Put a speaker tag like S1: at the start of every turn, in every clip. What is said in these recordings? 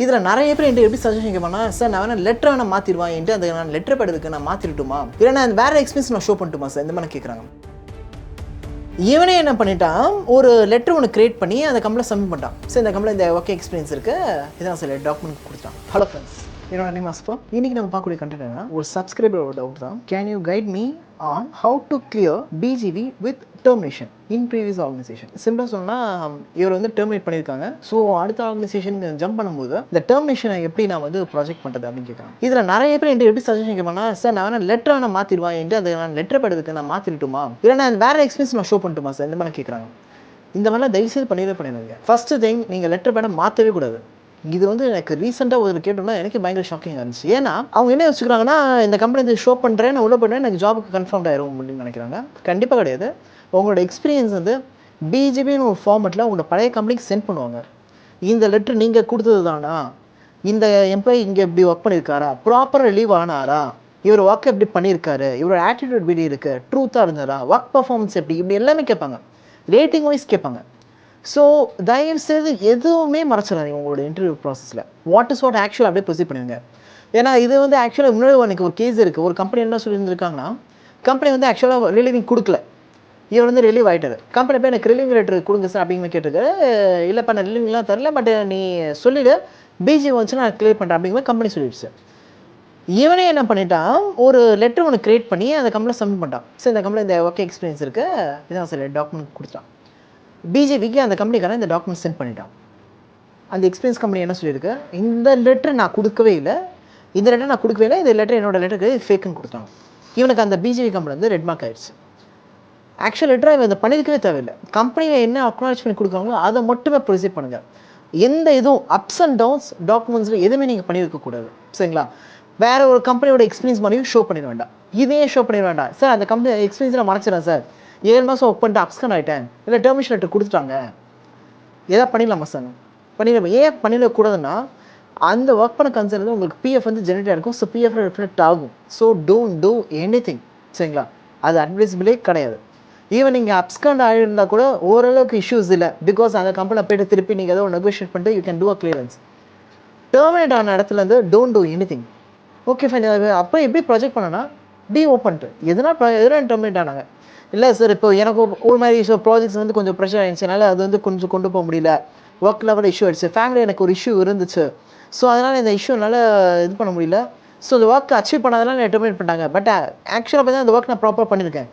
S1: இதில் நிறைய பேர் என்கிட்ட எப்படி சஜஷன் கேட்பானா, சார் நான் வேணா லெட்டரை வேணா மாற்றிடுவான், என்கிட்ட அந்த நான் லெட்டர் பேடுக்கு நான் மாற்றிட்டுமா, இல்லை நான் வேறு எக்ஸ்பீரியன்ஸ் நான் ஷோ பண்ணட்டுமா சார், இந்த மாதிரி கேட்குறாங்க. இவனே என்ன பண்ணிட்டான், ஒரு லெட்டர் ஒன்று கிரியேட் பண்ணி அந்த கம்பெனியில் சப்மிட் பண்ணிட்டான். சார் இந்த கம்பெனியில் இந்த ஓகே எக்ஸ்பீரியன்ஸ் இருக்குது, இதான் சார் டாக்குமெண்ட் கொடுத்தான். ஹலோ ஃப்ரெண்ட்ஸ், என்னோட நேம் அஸ்பா. இன்னைக்கு நம்ம பார்க்கக்கூடிய கண்டென்ட் என்ன, ஒரு சப்ஸ்கிரைபரோட டவுட் தான். Can you guide me on how to clear BGV with termination in previous organisation. சிம்பிளாக சொன்னால் இவர் வந்து டெர்மினேட் பண்ணியிருக்காங்க. ஸோ அடுத்த ஆர்கனைசேஷன் ஜம்ப் பண்ணும்போது இந்த டெர்மினேஷனை எப்படி நான் வந்து ப்ராஜெக்ட் பண்ணுறது அப்படின்னு கேட்குறாங்க. இதில் நிறைய பேர் என்கிட்ட எப்படி சஜஷன் கேட்பானா, சார் நான் வேணா லெட்டரை நான் மாற்றிடுவான், என்கிட்ட அந்த நான் லெட்டர் பேடுக்கு நான் மாற்றிட்டுமா, இல்லை நான் வேறு எக்ஸ்பீரியன்ஸ் நான் ஷோ பண்ணட்டுமா சார், இந்த மாதிரி கேட்குறாங்க. இந்த மாதிரிலாம் தயவுசெய்து பண்ணிடுங்க. ஃபஸ்ட்டு திங், நீங்கள் லெட்டர் பேடை மாற்றவே கூடாது. இது வந்து எனக்கு ரீசெண்டாக ஒரு கேட்டோம்னா எனக்கு பயங்கர ஷாக்கிங்காக இருந்துச்சு. ஏன்னா அவங்க என்ன வச்சுக்கிறாங்கன்னா, இந்த கம்பெனி ஷோ பண்ணுறேன், நான் உள்ள பண்ணுறேன், எனக்கு ஜாபுக்கு கன்ஃபார்ம் ஆயிரும் அப்படின்னு நினைக்கிறாங்க. கண்டிப்பாக கிடையாது. உங்களோட எக்ஸ்பீரியன்ஸ் வந்து பிஜிபின்னு ஒரு ஃபார்மெட்டில் உங்களோட பழைய கம்பெனிக்கு சென்ட் பண்ணுவாங்க. இந்த லெட்டர் நீங்கள் கொடுத்தது தானா, இந்த எம்ப்ளாயி இங்கே இப்படி ஒர்க் பண்ணியிருக்காரா, ப்ராப்பராக ரிலீவ் ஆனாரா, இவர் ஒர்க் எப்படி பண்ணியிருக்காரு, இவரோட ஆட்டிடியூட் எப்படி இருக்குது, ட்ரூத்தாக இருந்தாரா, ஒர்க் பர்ஃபார்மன்ஸ் எப்படி, இப்படி எல்லாமே கேட்பாங்க. ரேட்டிங் வைஸ் கேட்பாங்க. ஸோ தயவுசெய்து எதுவுமே மறைச்சிடாதீங்க உங்களோட இன்டர்வியூ ப்ராசஸில். வாட் இஸ் வாட் ஆக்சுவல் அப்படியே ப்ரொசீட் பண்ணுவீங்க. ஏன்னா இது வந்து ஆக்சுவலாக முன்னாடி எனக்கு ஒரு கேஸ் இருக்குது. ஒரு கம்பெனி என்ன சொல்லியிருந்திருக்காங்கன்னா, கம்பெனி வந்து ஆக்சுவலாக ரிலீவிங் கொடுக்கல, இவர் வந்து ரிலீவ் ஆகிட்டார். கம்பெனி போய் எனக்கு ரிலீவிங் லெட்டர் கொடுங்க சார் அப்படிங்கிற கேட்டிருக்காரு. இல்லைப்பா நான் ரிலீவிங்லாம் தரல, பட் நீ சொல்லிவிடு, பிஜி வந்துச்சு நான் கிளியர் பண்ணுறேன் அப்படிங்கிற கம்பெனி சொல்லிடுச்சு. இவனே என்ன பண்ணிட்டான், ஒரு லெட்டர் ஒன்று கிரியேட் பண்ணி அந்த கம்பெனியில் சப்மிட் பண்ணிட்டான். சார் இந்த கம்பெனியில் இந்த ஓகே எக்ஸ்பீரியன்ஸ் இருக்குது, இதான் சார் டாக்குமெண்ட் கொடுத்தான். பிஜேபிக்கு அந்த கம்பெனிக்காரன் இந்த டாக்குமெண்ட் சென்ட் பண்ணிட்டான். அந்த எக்ஸ்பீரியன்ஸ் கம்பெனி என்ன சொல்லியிருக்கு, இந்த லெட்டர் நான் கொடுக்கவே இல்லை, இந்த லெட்டர் என்னோட லெட்டருக்கு ஃபேக்குன்னு கொடுத்தாங்க. இவனுக்கு அந்த பிஜேபி கம்பெனி வந்து ரெட் மார்க் ஆயிடுச்சு. ஆக்சுவல் லெட்டராக இவன் இதை பண்ணியிருக்கவே தேவையில்லை. கம்பெனியில் என்ன அக்னாலஜ் பண்ணி கொடுக்குறாங்களோ அதை மட்டுமே ப்ரொசீட் பண்ணுங்கள். எந்த இதுவும் அப்ஸ் அண்ட் டவுன்ஸ் டாக்குமெண்ட்ஸில் எதுவுமே நீங்கள் பண்ணியிருக்கக்கூடாது. சரிங்களா? வேறு ஒரு கம்பெனியோட எக்ஸ்பீரியன்ஸ் மாதிரியும் ஷோ பண்ணிட வேண்டாம், இதையே ஷோ பண்ணிட வேண்டாம். சார் அந்த கம்பெனி எக்ஸ்பீரியன்ஸ் நான் மறைச்சிடறேன் சார், 7 மாதம் ஒர்க் பண்ணிட்டு அப்ஸ்கன் ஆகிட்டேன், இல்லை டெர்மினேஷன் லெட்டர் கொடுத்துட்டாங்க, எதாவது பண்ணிடலாமா சார், பண்ணிடலாம். ஏன் பண்ணிடக்கூடாதுன்னா, அந்த ஒர்க் பண்ண கன்சர்ன் வந்து உங்களுக்கு பிஎஃப் வந்து ஜென்ரேட் ஆகிருக்கும். ஸோ பிஎஃப் ரிஃப்ளெக்ட் ஆகும். So don't do any thing. சரிங்களா? அது அட்வைசபிளே கிடையாது. ஈவன் நீங்கள் அப்ஸ்கண்ட் ஆகிருந்தால் கூட ஓரளவுக்கு இஷ்யூஸ் இல்லை. பிகாஸ் அந்த கம்பெனியில் போய்ட்டு திருப்பி நீங்கள் ஏதோ நெகோஷியேட் பண்ணிட்டு you can do a clearance. Terminate ஆன இடத்துலேருந்து don't do any thing. Okay fine. அப்போ எப்படி ப்ராஜெக்ட் பண்ணனா, பி ஓப்பன்ட்டு எதனா டெர்மினேட் ஆனாங்க. இல்லை சார், இப்போ எனக்கு ஒரு மாதிரி இஷ்யூ ப்ராஜெக்ட்ஸ் வந்து கொஞ்சம் ப்ரெஷர் ஆகிடுச்சுனால அது வந்து கொஞ்சம் கொண்டு போக முடியல, ஒர்க் லெவல் இஷ்யூ ஆகிடுச்சு, ஃபேமிலி எனக்கு ஒரு இஷ்யூ இருந்துச்சு, ஸோ அதனால் இந்த இஷ்யூனால இது பண்ண முடியல, ஸோ அந்த ஒர்க் அச்சீவ் பண்ணாதனால நான் டெர்மினேட் பண்ணிட்டாங்க. பட் ஆக்சுவலாக பார்த்தா அந்த ஒர்க் நான் ப்ராப்பராக பண்ணியிருக்கேன்.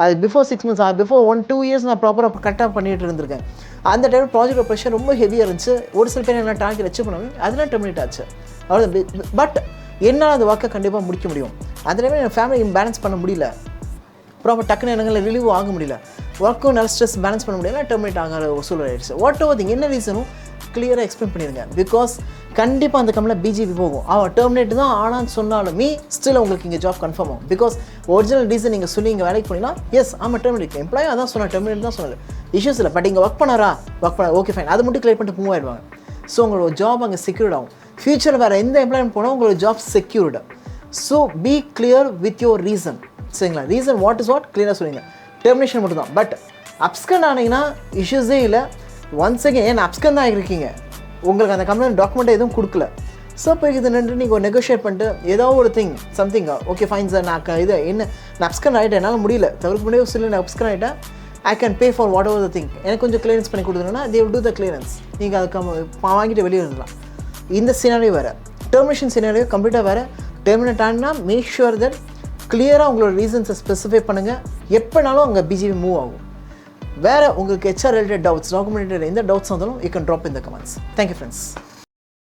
S1: அது பிஃபோர் 6 months பிஃபோர் 1-2 years நான் ப்ராப்பராக கரெக்டாக பண்ணிட்டு இருந்திருக்கேன். அந்த டைம் ப்ராஜெக்ட் ப்ரெஷர் ரொம்ப ஹெவியாக இருந்துச்சு. ஒரு சில பேர் என்ன டார்கெட் அச்சீவ் பண்ணாங்க, அதெல்லாம் டெர்மினேட் ஆச்சு. அவ்வளோ. பட் என்னால் அந்த ஒர்க்கை கண்டிப்பாக முடிக்க முடியும். அதுலேயுமே என் ஃபேமிலி பேலன்ஸ் பண்ண முடியல, ப்ராப்பர் டக்குன்னு எனக்கு ரிலீவ் ஆக முடியல, ஒர்க்கும் நல்ல ஸ்ட்ரெஸ் பேலன்ஸ் பண்ண முடியல, டெர்மினேட் ஆகிற ஒரு சூழல் ஆயிடுச்சு. வாட் எவர் திங், என்ன ரீசனும் கிளியராக எக்ஸ்பிளைன் பண்ணிடுங்க. பிகாஸ் கண்டிப்பாக அந்த கம்பெனியில் பிஜிபி போகும். அவன் டெர்மினேட் தான் ஆனான்னு சொன்னாலுமே ஸ்டில் உங்களுக்கு இங்கே ஜாப் கன்ஃபார்ம் ஆகும். பிகாஸ் ஒரிஜினல் ரீசன் நீங்கள் சொல்லி இங்கே வேலைக்கு போனீங்கன்னா, எஸ் ஆமாம் டெர்மினேட், எம்ப்ளாயி அதான் சொன்னால் டெர்மினேட் தான் சொன்னார், இஷ்யூஸ் இல்லை. பட் இங்கே ஒர்க் பண்ண ஓகே ஃபைன், அது மட்டும் கிளியர் பண்ணிட்டு மூவ் ஆகிடுவாங்க. ஸோ உங்களோட ஜாப் அங்கே செக்யூர்ட் ஆகும். ஃபியூச்சர் வேறு எந்த எம்ப்ளாய்மெண்ட் போனால் உங்களோட job secured. So B clear with your reason. சரிங்களா? ரீசன் வாட் இஸ் வாட் கிளியராக சொல்லுங்க. டெர்மினேஷன் மட்டும் தான். பட் அப்ஸ்கண்ட் ஆனீங்கன்னா இஷ்யூஸே இல்லை. ஒன்ஸ் அகேன் ஏன் அப்ஸ்கண்ட் தான் இருக்கீங்க, உங்களுக்கு அந்த கம்பெனி டாக்குமெண்ட் எதுவும் கொடுக்கல. ஸோ இப்போ இது நின்று நீங்கள் நெகோஷியேட் பண்ணிட்டு ஏதோ ஒரு சம்திங் ஓகே ஃபைன் சார், நான் இது என்ன நான் அப்ஸ்கண்ட் ஆகிட்டேன், என்னால் முடியல, தவிர்க்க முடியாது சொல்லி நான் அப்ஸ்கண்ட் ஆகிட்டேன், I can pay for whatever the thing, எனக்கு கொஞ்சம் கிளியரன்ஸ் பண்ணி கொடுத்துருன்னா they will do the clearance. நீங்கள் அதுக்கு வாங்கிட்டு வெளியே இருந்தலாம். இந்த சினாரியோ வேறு, டெர்மினேஷன் சினாரியோ கம்ப்ளீட்டாக வேறு. டெர்மினேட் ஆனால் மேக் ஷுர் தட் கிளியராக உங்களோட ரீசன்ஸை ஸ்பெசிஃபை பண்ணுங்கள். எப்போனாலும் அங்கே பிஜிபி மூவ் ஆகும். வேறு உங்களுக்கு HR related doubts, document related எந்த டவுட்ஸ் வந்தாலும் you can drop in the comments. Thank you friends.